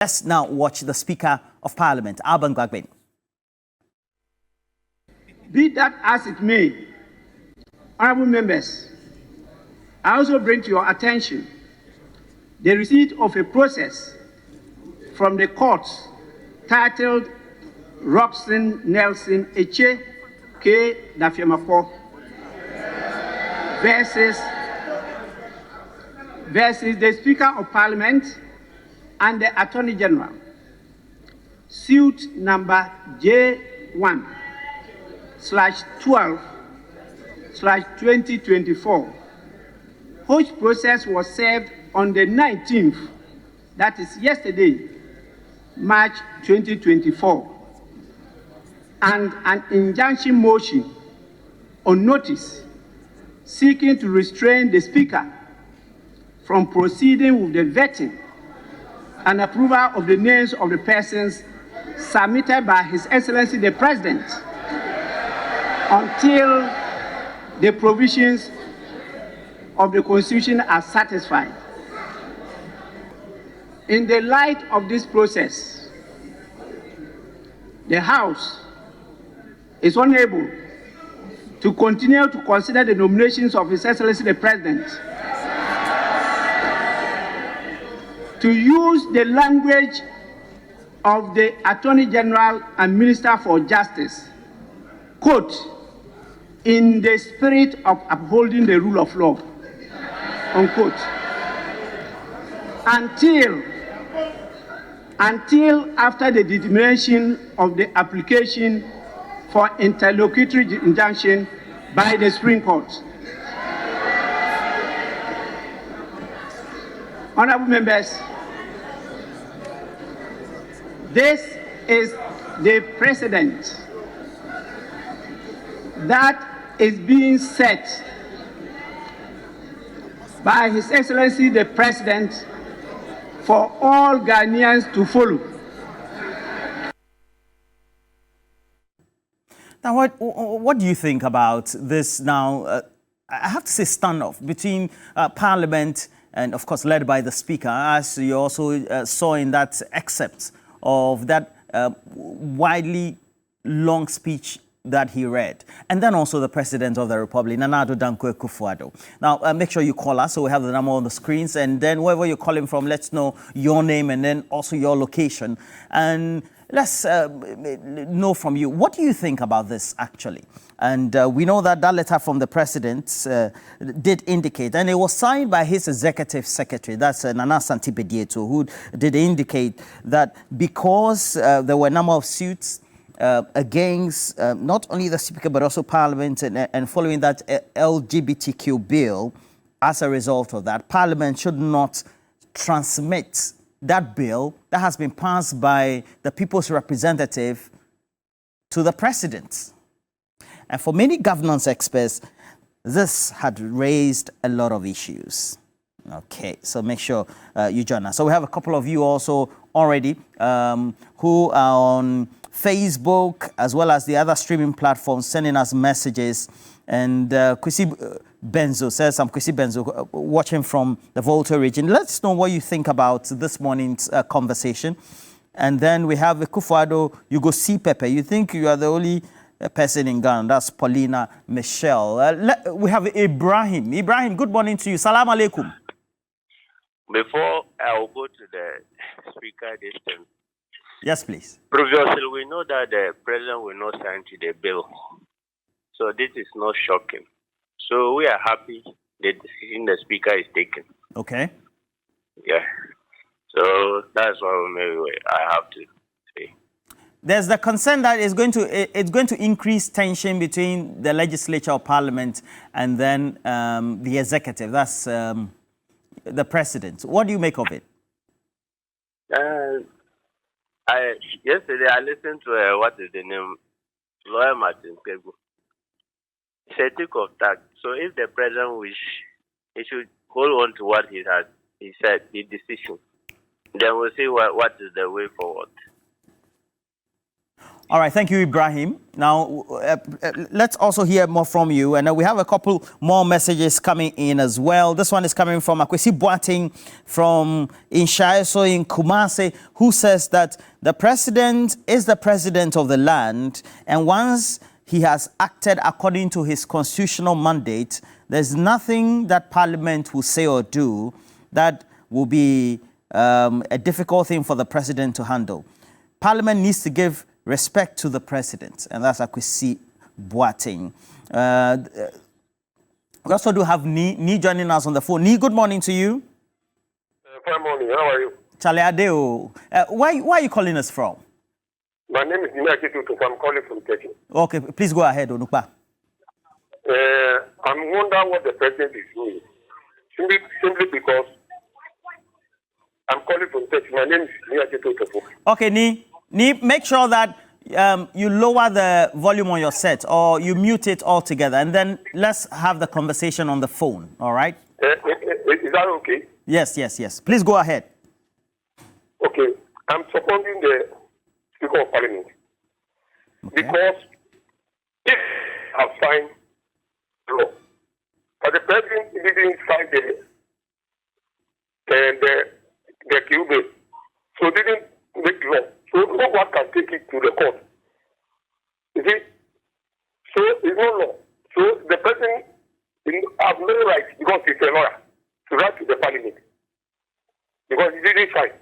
Let's now watch the Speaker of Parliament, Alban Gbagbin. Be that as it may, honorable members, I also bring to your attention the receipt of a process from the courts titled Robson Nelson Eche K. Dafiamako versus the Speaker of Parliament and the Attorney General, suit number J1/12/2024, which process was served on the 19th, that is yesterday, March 2024, and an injunction motion on notice seeking to restrain the Speaker from proceeding with the vetting and approval of the names of the persons submitted by His Excellency the President until the provisions of the Constitution are satisfied. In the light of this process, the House is unable to continue to consider the nominations of His Excellency the President, to use the language of the Attorney General and Minister for Justice, quote, in the spirit of upholding the rule of law, unquote, until after the determination of the application for interlocutory injunction by the Supreme Court. Honorable members, this is the precedent that is being set by His Excellency the President for all Ghanaians to follow. Now, what do you think about this now? I have to say standoff between Parliament and, of course, led by the Speaker, as you also saw in that excerpt of that widely long speech that he read, and then also the President of the Republic, Nana Addo Dankwa Akufo-Addo. Now, make sure you call us, so we have the number on the screens, and then wherever you're calling from, let's know your name and then also your location. And let's know from you, what do you think about this, actually? And we know that that letter from the President did indicate, and it was signed by his Executive Secretary, that's Nana Asante Bediato, who did indicate that because there were a number of suits against not only the Speaker but also Parliament, and following that LGBTQ bill, as a result of that, Parliament should not transmit that bill that has been passed by the people's representative to the President. And for many governance experts, this had raised a lot of issues. Okay, so make sure you join us. So we have a couple of you also already who are on Facebook as well as the other streaming platforms sending us messages. And Kwesi Benzo says, I'm Kwesi Benzo watching from the Volta region. Let's know what you think about this morning's conversation. And then we have Akufo-Addo, you go see Pepe. You think you are the only person in Ghana. That's Paulina Michelle. We have Ibrahim. Ibrahim, good morning to you. Salam alaikum. Before I will go to the Speaker distance. Yes, please. Previously, we know that the President will not sign to the bill. So this is not shocking. So we are happy the decision the Speaker is taking. Okay. Yeah. So that's what I have to say. There's the concern that it's going to increase tension between the legislature or Parliament and then the executive. That's the President. What do you make of it? Yesterday I listened to what is the name, Lawyer Martin Pegu. It's a tick of tact. So if the President wish, he should hold on to what he said, the decision. Then we'll see what is the way forward. All right, thank you, Ibrahim. Now, let's also hear more from you. And we have a couple more messages coming in as well. This one is coming from Akwesi Boating from Inshaeso in Kumasi, who says that the president is the president of the land. And once he has acted according to his constitutional mandate, there's nothing that Parliament will say or do that will be a difficult thing for the president to handle. Parliament needs to give respect to the president, and that's Akwesi Boating. We also do have Ni joining us on the phone. Ni, good morning to you. Fine morning. How are you? Charlie Adeo. Where are you calling us from? My name is Nima Kitutu. I'm calling from Turkey. Okay, please go ahead, Onukpa. I'm wondering what the president is doing. Simply because I'm calling from Turkey. My name is Nima Kitutu. Okay, Ni, make sure that you lower the volume on your set or you mute it altogether, and then let's have the conversation on the phone, all right? Is that okay? Yes. Please go ahead. Okay. I'm supporting the Speaker of Parliament. Okay. Because if I signed law, but the president didn't sign the QB, so didn't make law. So no one can take it to the court. You see? So it's no law. So the president has no right, because he's a lawyer, to write to the Parliament. Because he didn't sign.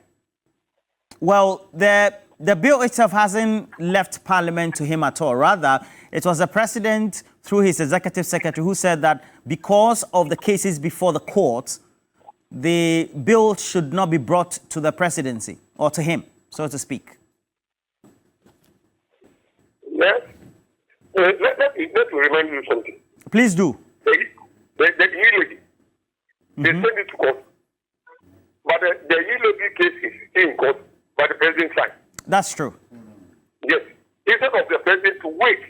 Well, the bill itself hasn't left Parliament to him at all. Rather, it was the president, through his executive secretary, who said that because of the cases before the court, the bill should not be brought to the presidency, or to him, so to speak. Yes. Let me remind you something. Please do. The e-lady, they send it to court. But the e-lady case is still in court by the president side. That's true. Yes. Instead of the president to wait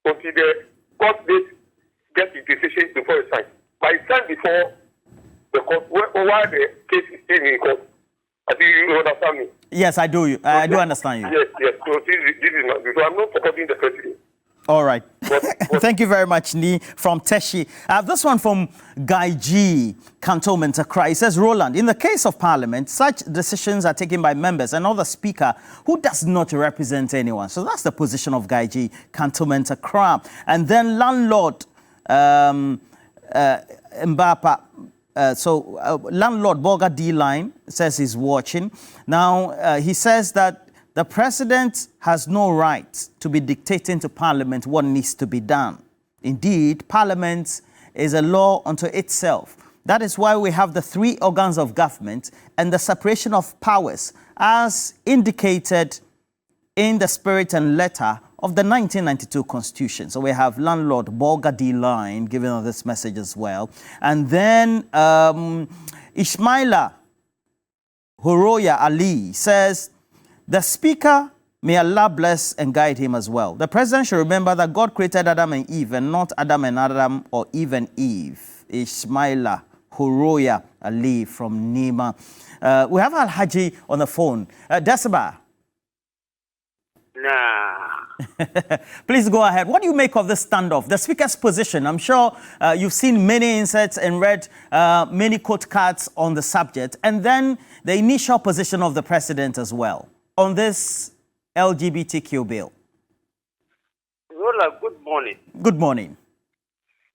until the court date gets the decision before he signs. But he signed before the court, while the case is still in court. Do you understand me? Yes, I do. I do understand you. Yes. So this is not. So I'm not supporting the president. All right. But Thank you very much, Ni, from Teshi. This one from Guy G, Cantonment Accra. He says, Roland, in the case of Parliament, such decisions are taken by members and not the Speaker, who does not represent anyone. So that's the position of Guy G, Cantonment Accra. And then landlord Mbapa. Landlord Borga D-Line says he's watching. Now, he says that the president has no right to be dictating to Parliament what needs to be done. Indeed, Parliament is a law unto itself. That is why we have the three organs of government and the separation of powers as indicated in the spirit and letter of the 1992 Constitution. So we have landlord Borga D-Line giving us this message as well. And then Ishmaila Horoya Ali says, the Speaker, may Allah bless and guide him as well. The President should remember that God created Adam and Eve and not Adam and Adam or Eve and Eve. Ishmaila Horoya Ali from Nima. We have Al-Haji on the phone. Desiba. Nah. Please go ahead. What do you make of this standoff? The Speaker's position. I'm sure you've seen many inserts and read many quote cards on the subject. And then the initial position of the President as well on this LGBTQ bill. Rola, good morning. Good morning.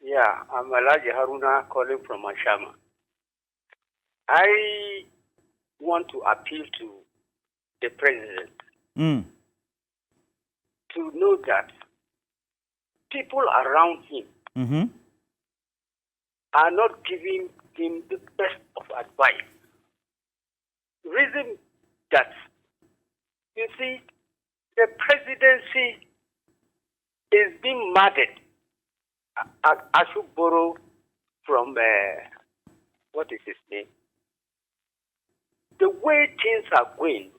Yeah, I'm Elijah Haruna calling from Ashama. I want to appeal to the President to know that people around him are not giving him the best of advice. Reason that, you see, the presidency is being murdered. I should borrow from, what is his name? The way things are going,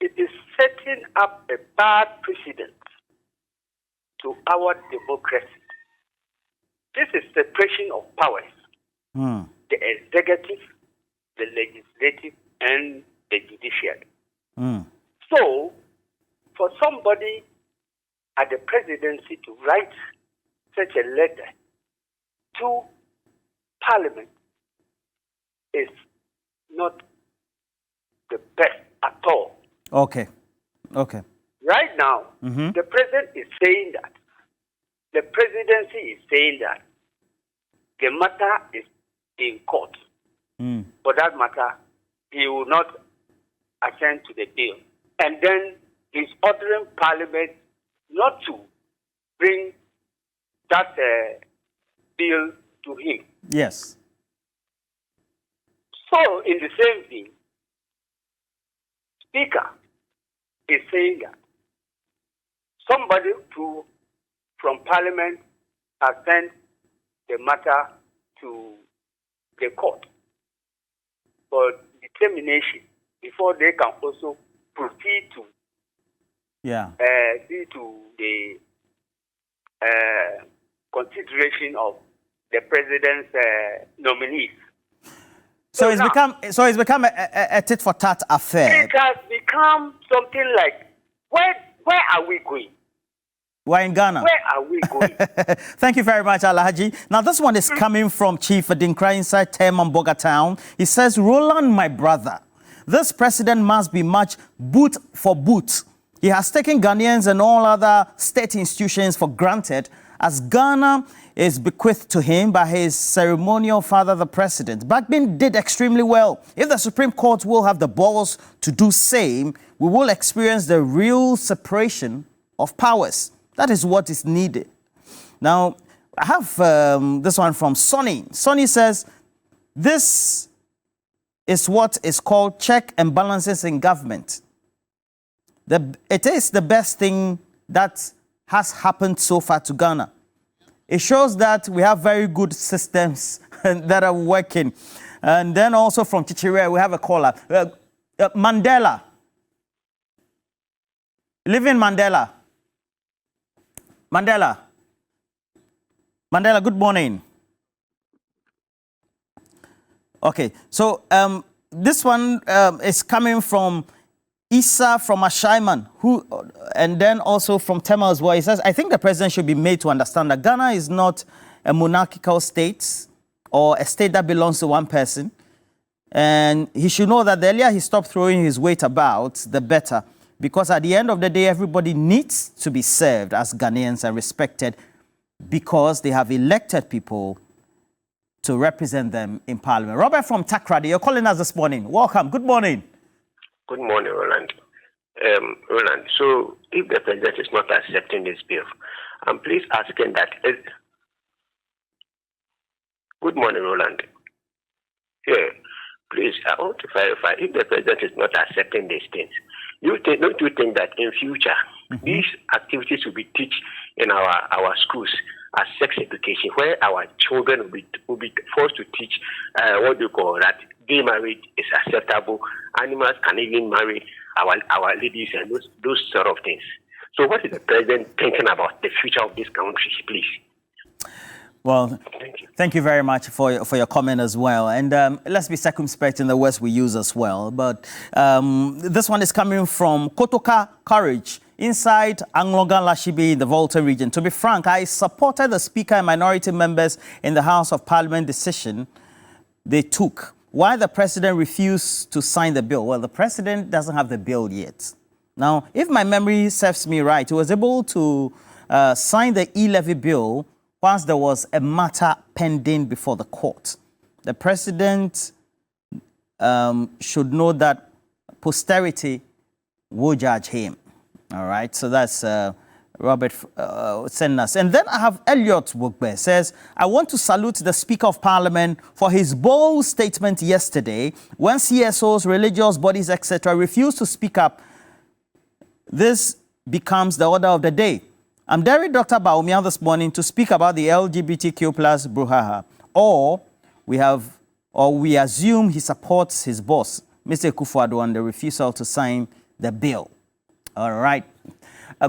it is setting up a bad precedent to our democracy. This is separation of powers. The executive, the legislative, and the judiciary. So, for somebody at the presidency to write such a letter to Parliament is not the best at all. Okay. Right now, the president is saying that, the presidency is saying that the matter is in court. For that matter, he will not assent to the bill. And then he's ordering Parliament not to bring that bill to him. Yes. So, in the same thing, Speaker is saying that somebody from Parliament has sent the matter to the court for determination before they can also proceed to the consideration of the president's nominees. So it's become a tit for tat affair. It has become something like, where are we going? We're in Ghana. Where are we going? Thank you very much, Alhaji. Now, this one is coming from Chief Adinkra inside Teman Boga Town. He says, Roland, my brother, this president must be matched boot for boot. He has taken Ghanaians and all other state institutions for granted, as Ghana is bequeathed to him by his ceremonial father, the president. Backbin did extremely well. If the Supreme Court will have the balls to do same, we will experience the real separation of powers. That is what is needed. Now, I have this one from Sonny. Sonny says, this is what is called check and balances in government. It is the best thing that has happened so far to Ghana. It shows that we have very good systems that are working. And then also from Chichire, we have a caller. Mandela. Live in Mandela. Mandela, good morning. Okay, so this one is coming from Issa from Ashaiman, and then also from Tema as well. He says, I think the president should be made to understand that Ghana is not a monarchical state or a state that belongs to one person. And he should know that the earlier he stopped throwing his weight about, the better. Because at the end of the day, everybody needs to be served as Ghanaians and respected because they have elected people to represent them in Parliament. Robert from Takrady, you're calling us this morning. Welcome. Good morning. Good morning, Roland. Roland, so if the president is not accepting this bill, I'm please asking that. Good morning, Roland. Yeah, please, I want to clarify, if the president is not accepting these things, don't you think that in future, these activities will be taught in our schools as sex education, where our children will be forced to teach what you call that gay marriage is acceptable, animals can even marry our ladies and those sort of things. So what is the president thinking about the future of this country, please? Well, thank you very much for your comment as well. And let's be circumspect in the words we use as well. But this one is coming from Kotoka Courage inside Anglogan Lashibi in the Volta region. To be frank, I supported the Speaker and minority members in the House of Parliament decision they took. Why the president refused to sign the bill? Well, the president doesn't have the bill yet. Now, if my memory serves me right, he was able to sign the e-levy bill once there was a matter pending before the court. The president should know that posterity will judge him. All right, so that's Robert sending us. And then I have Elliot Wogbe says, I want to salute the Speaker of Parliament for his bold statement yesterday when CSOs, religious bodies, etc. refused to speak up. This becomes the order of the day. I'm daring Dr. Baumia this morning to speak about the LGBTQ plus brouhaha. Or we assume he supports his boss, Mr. Kufuor, on the refusal to sign the bill. All right.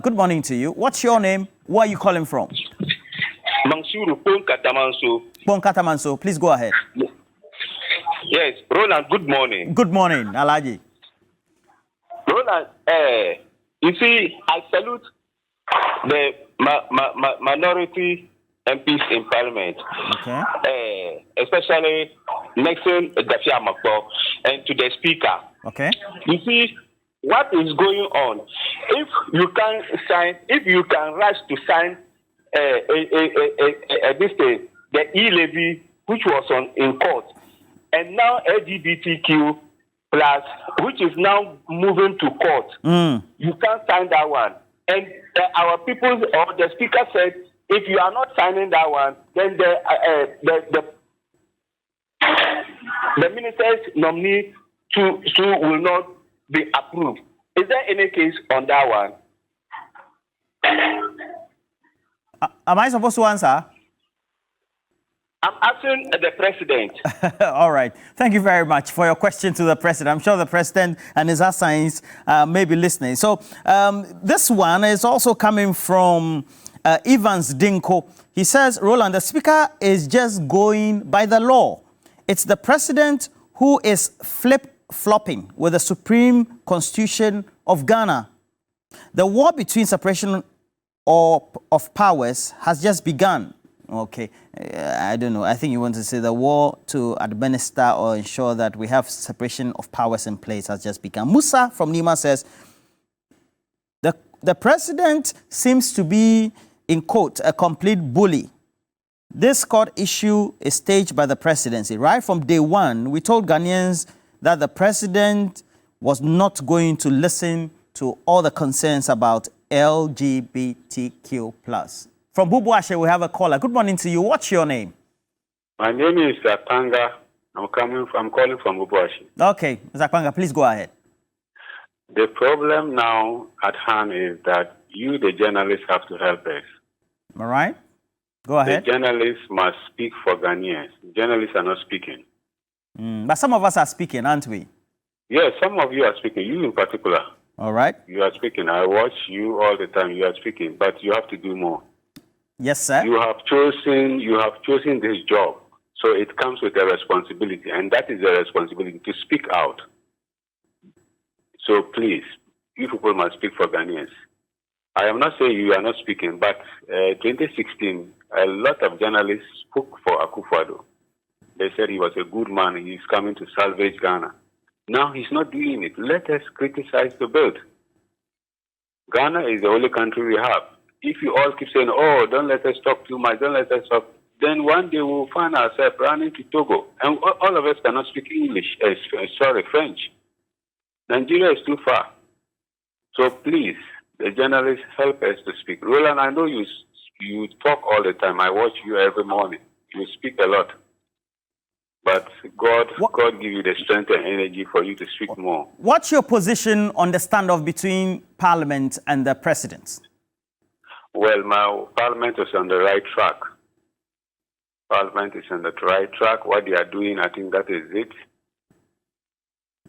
Good morning to you. What's your name? Where are you calling from? Mansuru Ponkatamanso. Ponkatamanso, please go ahead. Yes, Roland, good morning. Good morning, Alaji. Roland, you see, I salute the minority MPs in Parliament, especially Nixon Dafiamakbo, and to the Speaker. Okay. You see, what is going on? If you can rush to sign this thing, the e-levy, which was in court, and now LGBTQ plus, which is now moving to court, you can't sign that one. And our people or the Speaker said, if you are not signing that one, then the minister's nominee to will not be approved. Is there any case on that one? Am I supposed to answer? I'm asking the president. All right. Thank you very much for your question to the president. I'm sure the president and his assigns may be listening. So this one is also coming from Evans Dinko. He says, Roland, the speaker is just going by the law. It's the president who is flip-flopping with the Supreme Constitution of Ghana. The war between separation of powers has just begun. Okay, I don't know. I think you want to say the war to administer or ensure that we have separation of powers in place has just begun. Musa from Nima says, the president seems to be, in quote, a complete bully. This court issue is staged by the presidency. Right from day one, we told Ghanaians that the president was not going to listen to all the concerns about LGBTQ+. From Bubuashe, we have a caller. Good morning to you. What's your name? My name is Zakpanga. I'm calling from Bubuashe. Okay, Zakpanga, please go ahead. The problem now at hand is that you, the journalists, have to help us. All right. Go ahead. The journalists must speak for Ghanaians. Journalists are not speaking. But some of us are speaking, aren't we? Yes, some of you are speaking. You in particular. All right. You are speaking. I watch you all the time. You are speaking, but you have to do more. Yes, sir. You have chosen this job, so it comes with a responsibility, and that is the responsibility to speak out. So please, you people must speak for Ghanaians. I am not saying you are not speaking, but 2016, a lot of journalists spoke for Akufo-Addo. They said he was a good man. He's coming to salvage Ghana. Now he's not doing it. Let us criticize the build. Ghana is the only country we have. If you all keep saying, oh, don't let us talk too much, don't let us talk, then one day we'll find ourselves running to Togo. And all of us cannot speak French. Nigeria is too far. So please, the journalists, help us to speak. Roland, I know you talk all the time. I watch you every morning. You speak a lot. But God give you the strength and energy for you to speak more. What's your position on the standoff between Parliament and the President? Well, my Parliament is on the right track. Parliament is on the right track. What they are doing, I think that is it.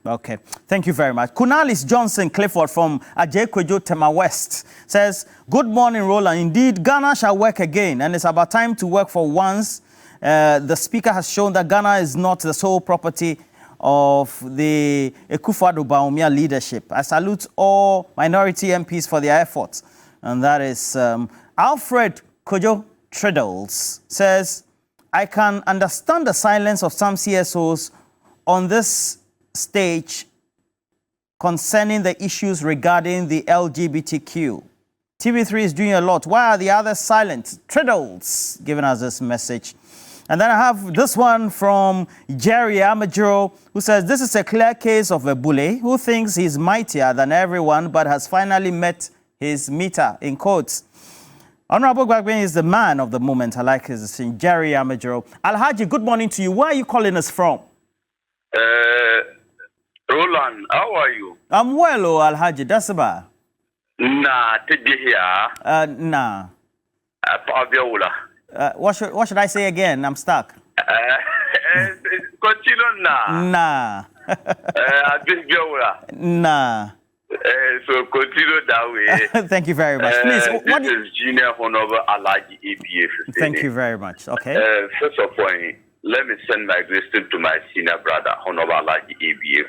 Okay. Thank you very much. Kunalis Johnson Clifford from Ajay-Kwejo Tema West says, good morning, Roland. Indeed, Ghana shall work again, and it's about time to work for once. The Speaker has shown that Ghana is not the sole property of the Akufo-Addo Bawumia leadership. I salute all minority MPs for their efforts. And that is Alfred Kojo Triddles says, I can understand the silence of some CSOs on this stage concerning the issues regarding the LGBTQ. TV3 is doing a lot. Why are the others silent? Triddles giving us this message. And then I have this one from Jerry Amajiro, who says, this is a clear case of a bully who thinks he's mightier than everyone but has finally met his meter, in quotes. Honorable Gwagbin is the man of the moment. I like his thing. Jerry Amajiro. Alhaji, good morning to you. Where are you calling us from? Roland, how are you? I'm well, Alhaji. That's about. Nah, here. Nah. What should I say again? I'm stuck. Continue now. Nah. Nah. So continue that way. Thank you very much. Please, this is Junior Honorable Alaji ABF. Thank you very much. Okay. First of all, let me send my greetings to my senior brother, Honorable Alaji ABF.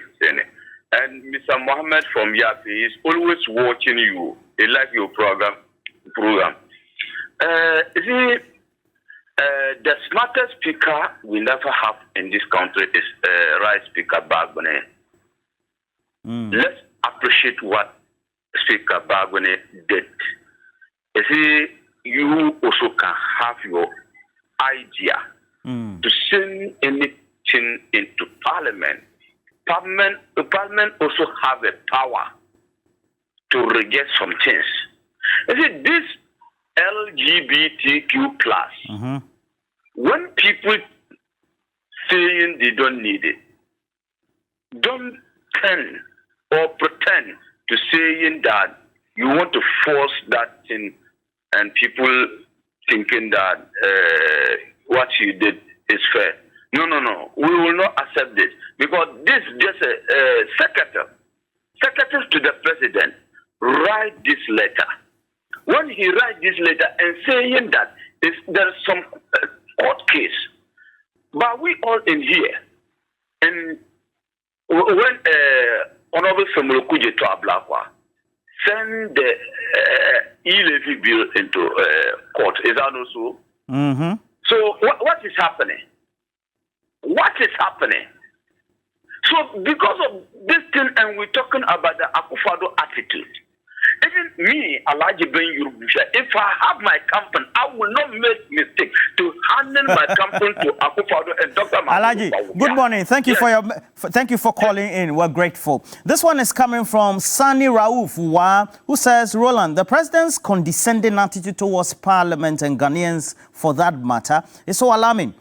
And Mr. Mohammed from Yapi is always watching you. He like your program. The smartest speaker we never have in this country is Right Speaker Bagbone. Let's appreciate what Speaker Bagbone did. You see, you also can have your idea to send anything into Parliament. Parliament also have a power to reject some things. You see, this LGBTQ plus, when people saying they don't need it, don't tend or pretend to saying that you want to force that thing and people thinking that what you did is fair. No. We will not accept this because this is just a secretary to the president write this letter. When he writes this letter and saying that there is some court case, but we all in here, and when Honorable Samuel Kuje to Ablakwa send the e-levy bill into court, is that also? So what is happening? What is happening? So because of this thing, and we're talking about the Akufo-Addo attitude. Even me, Alhaji Ben Yorubusha, if I have my company, I will not make mistake to handle my company to Akufo-Addo and Dr. Alhaji, good morning. Thank you thank you for calling in. We're grateful. This one is coming from Sani Rauf Wa, who says, Roland, the president's condescending attitude towards Parliament and Ghanaians, for that matter, is so alarming.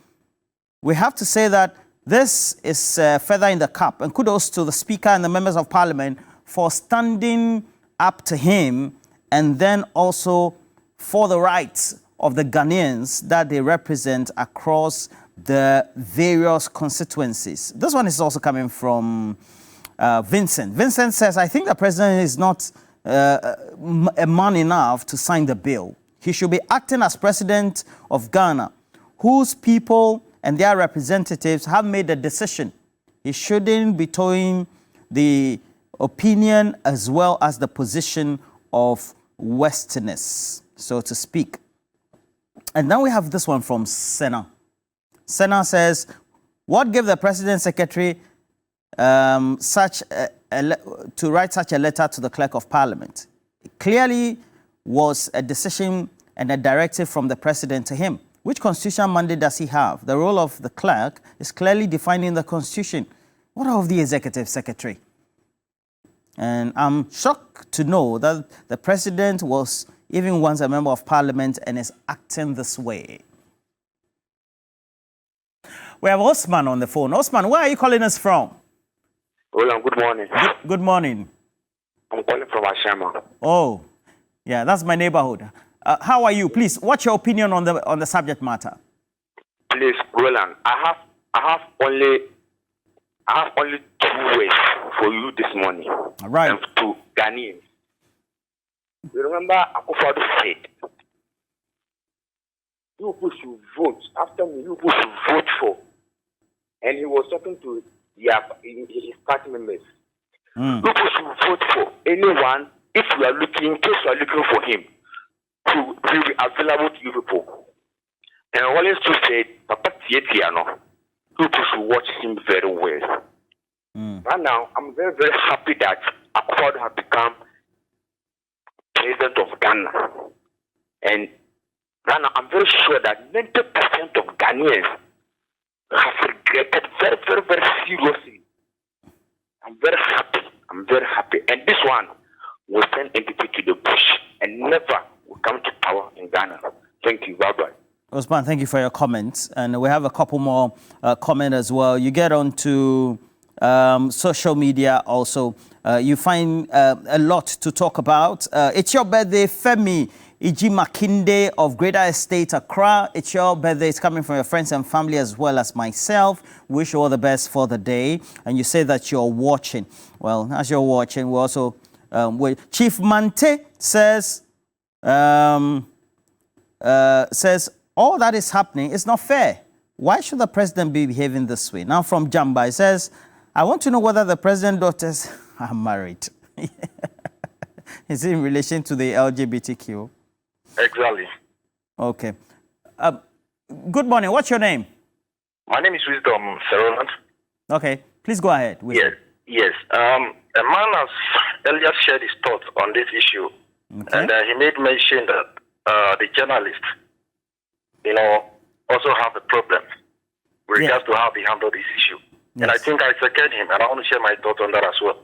We have to say that this is feather in the cap, and kudos to the Speaker and the members of Parliament for standing up to him, and then also for the rights of the Ghanaians that they represent across the various constituencies. This one is also coming from Vincent. Vincent says, I think the president is not a man enough to sign the bill. He should be acting as president of Ghana, whose people and their representatives have made a decision. He shouldn't be towing the opinion as well as the position of Westerners, so to speak. And now we have this one from Senna. Senna says, what gave the president secretary to write such a letter to the clerk of parliament? It clearly was a decision and a directive from the president to him. Which constitutional mandate does he have? The role of the clerk is clearly defined in the constitution. What of the executive secretary? And I'm shocked to know that the president was even once a member of parliament and is acting this way. We have Osman on the phone. Osman, where are you calling us from? Roland, good morning. Good morning. I'm calling from Ashama. Oh, yeah, that's my neighborhood. How are you? Please, what's your opinion on the subject matter? Please, Roland, I have only 2 words for you this morning. All right. And to Ghanaians. You remember Akufo-Addo said, you people should vote. After me, you people should vote for. And he was talking to his party members. You people should vote for anyone if you are looking, in case you are looking for him. To be available to you people. And Rollins too said, Papa Tietiano, people should watch him very well. Right now, I'm very, very happy that Akufo-Addo has become president of Ghana. And right now, I'm very sure that 90% of Ghanaians have regretted very, very, very seriously. I'm very happy. I'm very happy. And this one will send entity to the bush and never will come to power in Ghana. Thank you. Bye-bye. Osman, thank you for your comments. And we have a couple more comments as well. You get onto social media also. You find a lot to talk about. It's your birthday, Femi Iji Makinde of Greater Estate, Accra. It's your birthday. It's coming from your friends and family as well as myself. Wish you all the best for the day. And you say that you're watching. Well, as you're watching, we also... Chief Mante says... says all that is happening is not fair. Why should the president be behaving this way? Now from Jamba, it says, I want to know whether the president's daughters are married. Is it in relation to the LGBTQ? Exactly. Okay. Good morning. What's your name? My name is Wisdom Seroland. Okay. Please go ahead. Yes. Yes. A man has earlier shared his thoughts on this issue. Okay. And he made mention that the journalists, also have a problem with regards to how they handle this issue. Yes. And I think I second him, and I want to share my thoughts on that as well.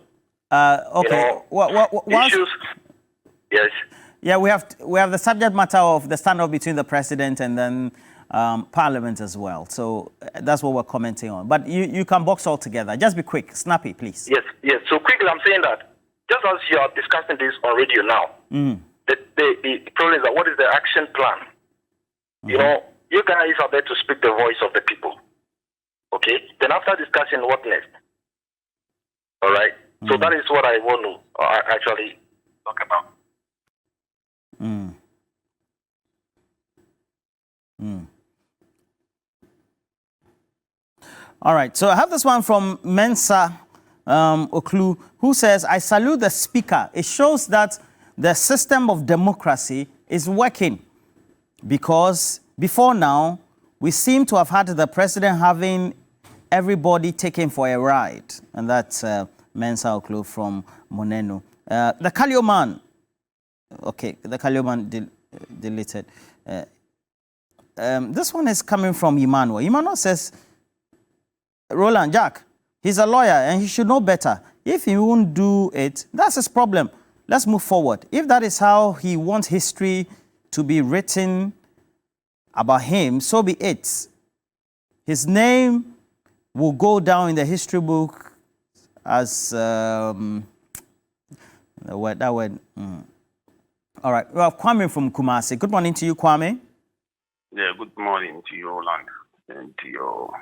Okay. Issues. Yes. Yeah, we have the subject matter of the standoff between the president and then Parliament as well. So that's what we're commenting on. But you can box all together. Just be quick, snappy, please. Yes, yes. So quickly, I'm saying that just as you are discussing this on radio now, the problem is that what is the action plan? You guys are there to speak the voice of the people. Okay? Then after discussing, what next? All right? So that is what I want to actually talk about. All right, so I have this one from Mensa Oklu, who says, I salute the speaker. It shows that the system of democracy is working, because before now, we seem to have had the president having everybody taken for a ride. And that's Mensa Oklu from Moneno. The Kalioman, okay, the Kalioman deleted. This one is coming from Emmanuel. Emmanuel says, Roland, Jack, he's a lawyer and he should know better. If he won't do it, that's his problem. Let's move forward. If that is how he wants history to be written about him, so be it. His name will go down in the history book as that word. All right. We have Kwame from Kumasi. Good morning to you, Kwame. Yeah, good morning to you, Roland, and to your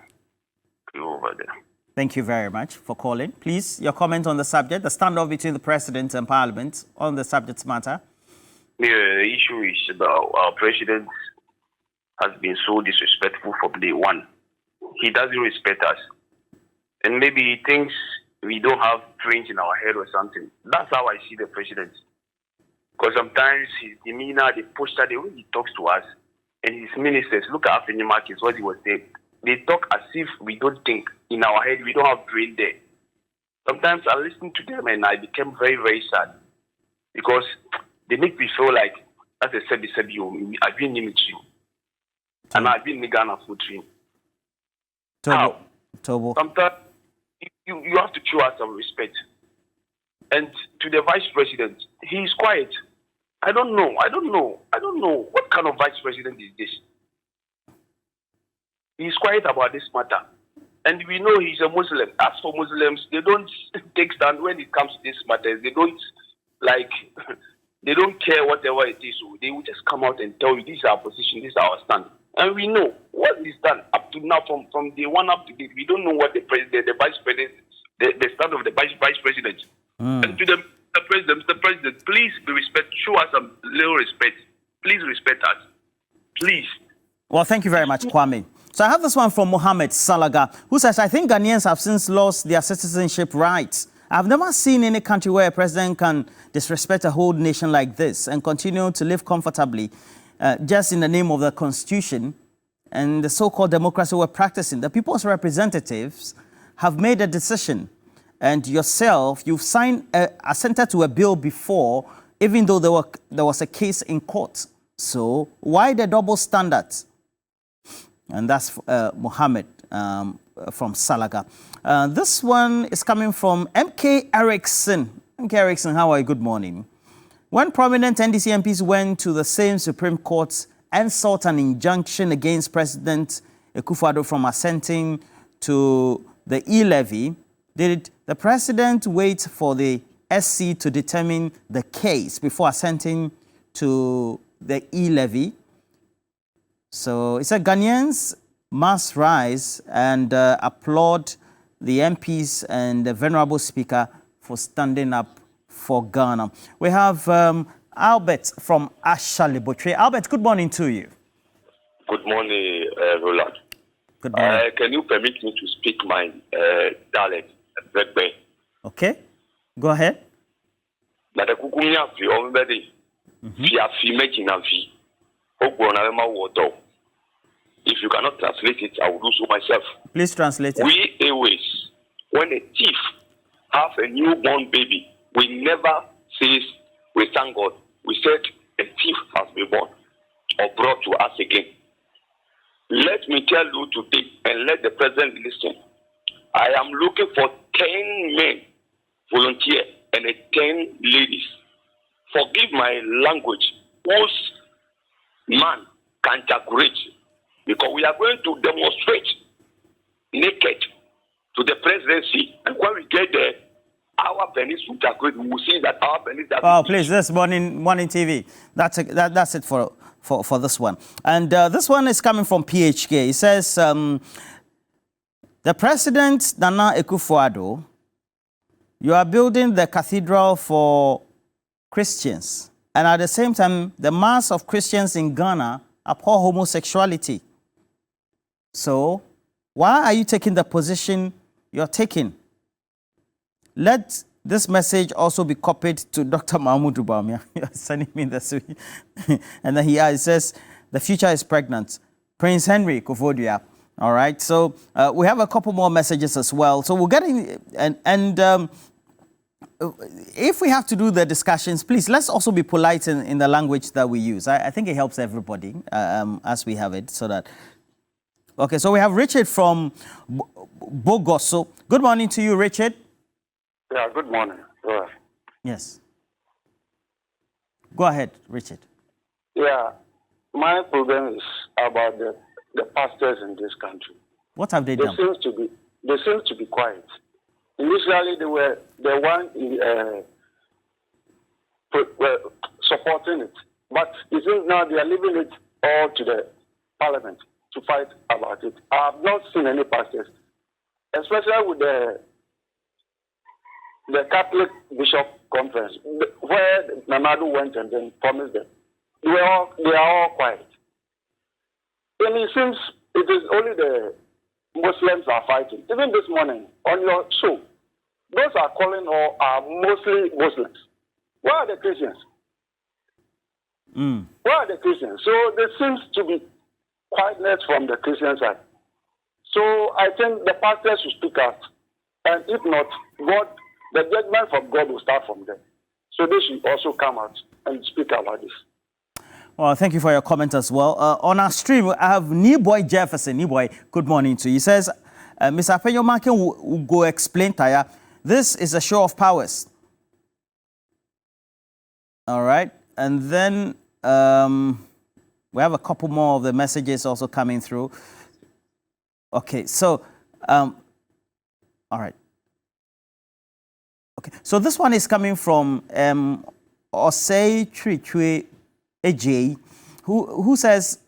crew over there. Thank you very much for calling. Please, your comment on the subject, the standoff between the president and parliament on the subject matter. Yeah, the issue is about our president has been so disrespectful from day one. He doesn't respect us. And maybe he thinks we don't have brains in our head or something. That's how I see the president. Because sometimes his demeanor, the posture, the way he talks to us, and his ministers, look at Afeni Markets, what he was saying. They talk as if we don't think in our head, we don't have brain there. Sometimes I listen to them and I became very, very sad. Because they make me feel like, as I said, I've been in you. And I've been in Ghana for you. How? Sometimes you have to show us some respect. And to the vice president, he is quiet. I don't know. What kind of vice president is this? He's quiet about this matter. And we know he's a Muslim. As for Muslims, they don't take stand when it comes to this matter. They don't they don't care whatever it is. They will just come out and tell you, this is our position, this is our stand. And we know what is done up to now from day one up to date. We don't know what the president, the vice president, the stand of the vice president. And to the president, please be respect. Show us some little respect. Please respect us. Please. Well, thank you very much, Kwame. So I have this one from Mohammed Salaga, who says, I think Ghanaians have since lost their citizenship rights. I've never seen any country where a president can disrespect a whole nation like this and continue to live comfortably just in the name of the constitution and the so-called democracy we're practicing. The people's representatives have made a decision. And yourself, you've assented to a bill before, even though there was a case in court. So why the double standards? And that's Mohammed from Salaga. This one is coming from MK Erickson. MK Erickson, how are you? Good morning. When prominent NDC MPs went to the same Supreme Court and sought an injunction against President Akufo-Addo from assenting to the e-levy, did the president wait for the SC to determine the case before assenting to the e-levy? So it said Ghanaians must rise and applaud the MPs and the venerable speaker for standing up for Ghana. We have Albert from Ashalibotwe. Albert, good morning to you. Good morning, Roland. Good morning. Can you permit me to speak my dialect? Okay, go ahead. Na the kukunya fi omebedi. Fi afi meji na fi. Ogbo na ma wodo. If you cannot translate it, I will do so myself. Please translate it. We always, when a thief have a newborn baby, we never say we thank God. We said a thief has been born or brought to us again. Let me tell you today, and let the president listen. I am looking for 10 men volunteer and 10 ladies. Forgive my language. Most man can ejaculate, because we are going to demonstrate naked to the presidency, and when we get there, our penis will ejaculate. We will see that our penis. Oh, please, this morning TV. That's it for this one. And this one is coming from PHK. It says, the President, Nana Akufo-Addo, you are building the cathedral for Christians. And at the same time, the mass of Christians in Ghana abhor homosexuality. So, why are you taking the position you're taking? Let this message also be copied to Dr. Mahmoud Bawumia. You're sending me this. And then he says, the future is pregnant. Prince Henry Kofodia. All right. So we have a couple more messages as well. So we're getting, if we have to do the discussions, please, let's also be polite in the language that we use. I think it helps everybody as we have it, so that. Okay, so we have Richard from Bogoso. Good morning to you, Richard. Yeah, good morning. Yes. Go ahead, Richard. Yeah, my problem is about the pastors in this country. What have they done? They seem to be quiet. Initially, they were the one supporting it, but it seems now they are leaving it all to the parliament to fight about it. I have not seen any pastors, especially with the Catholic Bishop Conference, where Namadu went and then promised them. They are all quiet. And it seems it is only the Muslims are fighting. Even this morning on your show, those are calling or are mostly Muslims. Where are the Christians? Where are the Christians? So there seems to be quietness from the Christian side. So I think the pastors should speak out. And if not, the judgment from God will start from them. So they should also come out and speak about this. Well, thank you for your comment as well. On our stream, I have Niboy Jefferson. Niboy, good morning to you. He says, Mr. Apenyo Makin will go explain to you. This is a show of powers. All right. And then we have a couple more of the messages also coming through. Okay, so, all right. Okay, so this one is coming from Osei Trichwe AJ, who says,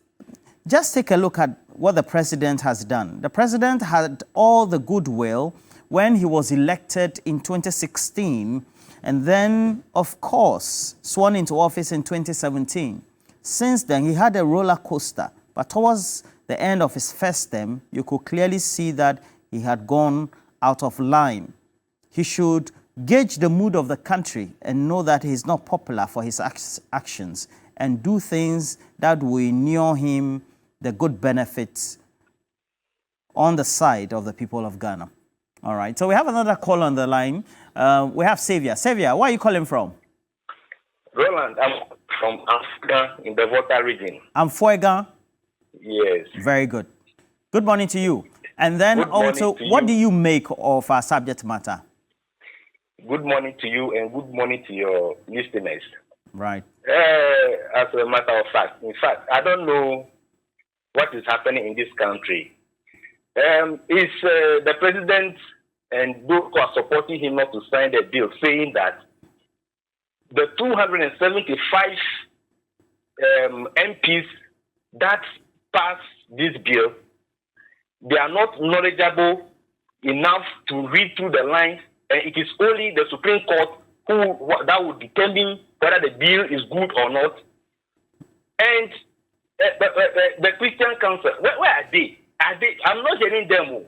just take a look at what the president has done. The president had all the goodwill when he was elected in 2016, and then, of course, sworn into office in 2017. Since then, he had a roller coaster, but towards the end of his first term, you could clearly see that he had gone out of line. He should gauge the mood of the country and know that he is not popular for his actions, and do things that will inure him the good benefits on the side of the people of Ghana. All right, so we have another call on the line. We have Xavier. Xavier, where are you calling from? Roland, I'm from Africa in the Volta region. Amfuega? Yes. Very good. Good morning to you. And then also, what do you make of our subject matter? Good morning to you and good morning to your listeners. Right. As a matter of fact, in fact, I don't know what is happening in this country. Is the president and those who are supporting him not to sign the bill saying that the 275 MPs that passed this bill, they are not knowledgeable enough to read through the lines, and it is only the Supreme Court that would determine whether the bill is good or not. And the Christian Council, where are they? I'm not hearing them.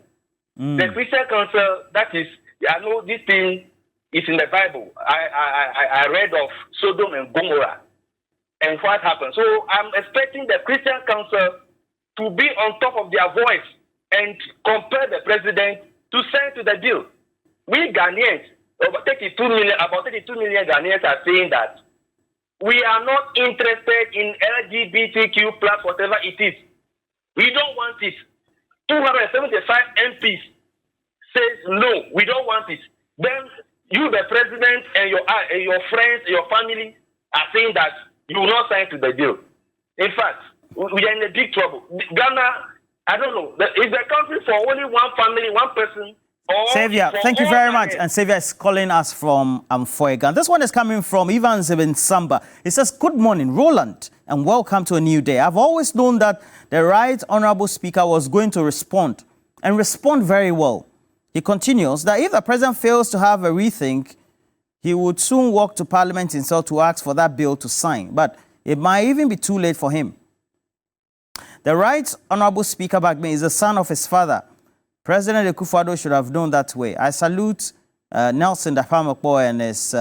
The Christian Council, that is I know this thing is in the Bible. I read of Sodom and Gomorrah and what happened. So I'm expecting the Christian Council to be on top of their voice and compel the president to sign to the deal. We Ghanaians, about 32 million Ghanaians are saying that we are not interested in LGBTQ plus whatever it is. We don't want it. 275 MPs says no, we don't want it. Then you, the president, and your friends, your family are saying that you will not sign to the deal. In fact, we are in a big trouble. Ghana, I don't know, is the country for only one family, one person? Xavier, thank you very much. And Xavier is calling us from Foyegan. This one is coming from Ivan Zebin Samba. He says, good morning, Roland, and welcome to a new day. I've always known that the Right Honorable Speaker was going to respond, and respond very well. He continues that if the president fails to have a rethink, he would soon walk to Parliament himself to ask for that bill to sign. But it might even be too late for him. The Right Honorable Speaker Bagme is the son of his father. President Akufo-Addo should have known that way. I salute Nelson Dapamakpo and his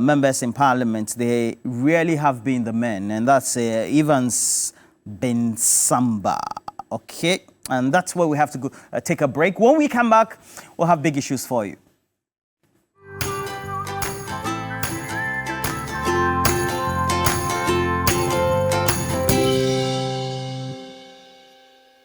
members in Parliament. They really have been the men. And that's Evans bin Samba. Okay? And that's where we have to go take a break. When we come back, we'll have big issues for you.